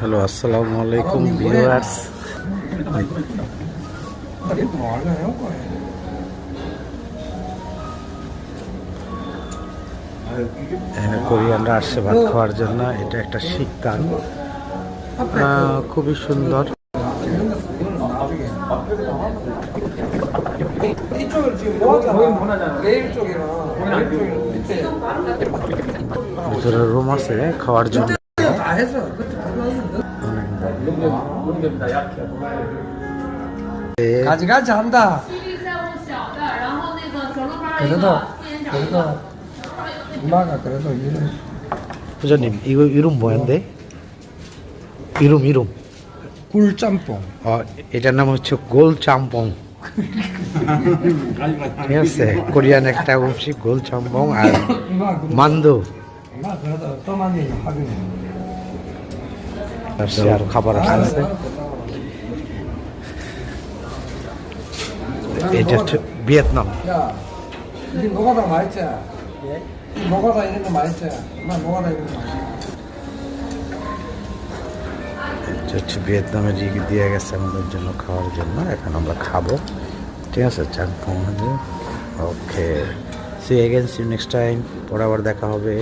Hello, আসসালামু আলাইকুম viewers. এখানে কোরিয়ানরা আসছে ভাত খাওয়ার জন্য। এটা একটা শিককান, খুবই সুন্দর। ভিতরে রুম আছে খাওয়ার জন্য। 가지가지 한다. 그래도 엄마가 그래도 이런 부장님, 이거 이름 뭐였는데? 이름. 굴짬뽕. এটার নাম হচ্ছে গোল চাম্পং। ঠিক আছে, কোরিয়ান একটা 음식 গোল চাম্পং আর 만두। 엄마 그래도 또 만나면 하긴. আর খাবার আছে। এটা হচ্ছে ভিয়েতনাম। 야, 이 뭐가다 맛있지? 이 뭐가다 이런 거 맛있지? 엄마 뭐가다 이런 거 맛있지? এটা হচ্ছে ভিয়েতনামের দিয়ে গেছে আমাদের জন্য খাওয়ার জন্য। এখন আমরা খাবো, ঠিক আছে। চাম্পং। Okay, see again, see next time. পরে আবার দেখা হবে।